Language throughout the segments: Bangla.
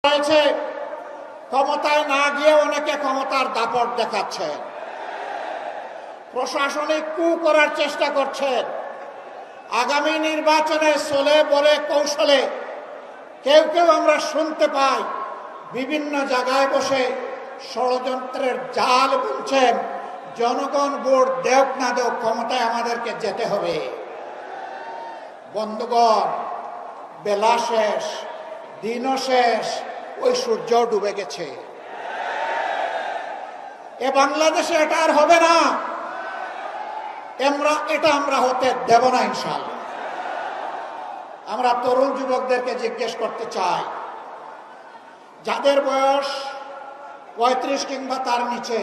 হয়েছে ক্ষমতায় না গিয়ে অনেকে ক্ষমতার দাপট দেখাচ্ছে, প্রশাসনিক কু করার চেষ্টা করছেন। আগামী নির্বাচনে চলে বলে কৌশলে কেউ কেউ আমরা শুনতে পাই বিভিন্ন জায়গায় বসে ষড়যন্ত্রের জাল বুনছেন। জনগণ ভোট দেওক না দেওক ক্ষমতায় আমাদেরকে যেতে হবে। বন্ধুগণ, বেলা শেষ, দিনও শেষ, ওই সূর্য ডুবে গেছে। এ বাংলাদেশে এটা আর হবে না। আমরা হতে দেব না ইনশাআল্লাহ। আমরা তরুণ যুবকদেরকে জিজ্ঞেস করতে চাই, যাদের বয়স 35 কিংবা তার নিচে,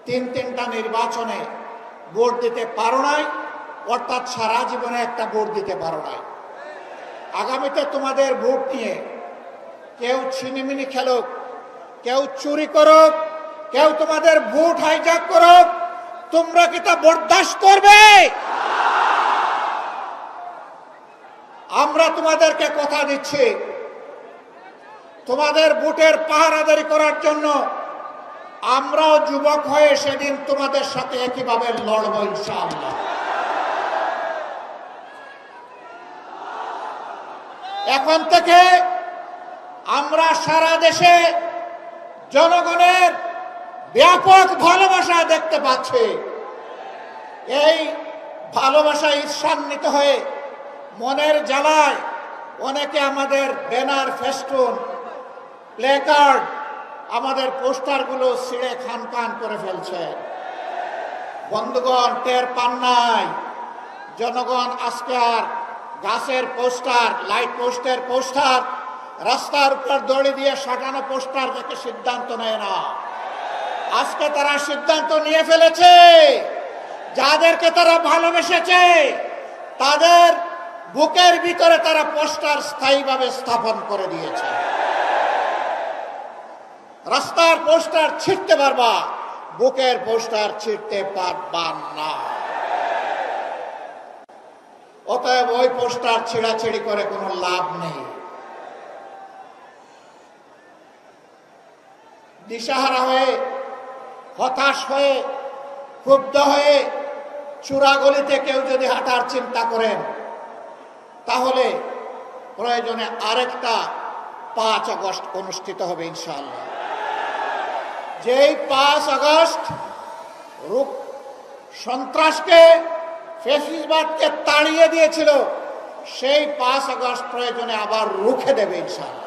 তিনটা নির্বাচনে ভোট দিতে পারো নাই, অর্থাৎ সারা জীবনে একটা ভোট দিতে পারো নাই। আগামীতে তোমাদের ভোট নিয়ে কেউ ছিনিমিনি খেলুক, কেউ চুরি করুক, কেউ তোমাদের ভোট হাইজ্যাক করুক, তোমরা কি তা বরদাস্ত করবে? আমরা তোমাদেরকে কথা দিচ্ছি, তোমাদের ভোটের পাহারাদারি করার জন্য আমরাও যুবক হয়ে সেদিন তোমাদের সাথে একইভাবে লড়ব ইনশাআল্লাহ। এখন থেকে আমরা সারা দেশে জনগণের ব্যাপক ভালোবাসা দেখতে পাচ্ছি। এই ভালোবাসায় ঈর্ষান্বিত হয়ে মনের জ্বালায় অনেকে আমাদের ব্যানার, ফেস্টুন, প্লেকার্ড, আমাদের পোস্টারগুলো ছিঁড়ে খান করে ফেলছে। বন্ধুগণ, টের পান নাই? জনগণ আজকে আর গাছের পোস্টার, লাইট পোস্টের পোস্টার, রাস্তার উপর দড়ি দিয়ে সাজানো পোস্টার দেখে সিদ্ধান্ত নেয় না। আজকে তারা সিদ্ধান্ত নিয়ে ফেলেছে, যাদেরকে তারা ভালোবেসেছে তাদের বুকের ভিতরে তারা পোস্টার স্থায়ীভাবে স্থাপন করে দিয়েছে। রাস্তার পোস্টার ছিঁড়তে পারবা, বুকের পোস্টার ছিঁড়তে পারবা না। অতএব ওই পোস্টার ছিঁড়াছিঁড়ি করে কোনো লাভ নেই। দিশাহারা হয়ে, হতাশ হয়ে, ক্ষুব্ধ হয়ে চূড়াগলিতে কেউ যদি হাঁটার চিন্তা করেন, তাহলে প্রয়োজনে আরেকটা 5 আগস্ট অনুষ্ঠিত হবে ইনশাআল্লাহ। যেই 5 আগস্ট সন্ত্রাসকে, ফ্যাসিবাদকে তাড়িয়ে দিয়েছিল, সেই 5 আগস্ট প্রয়োজনে আবার রুখে দেবে ইনশাআল্লাহ।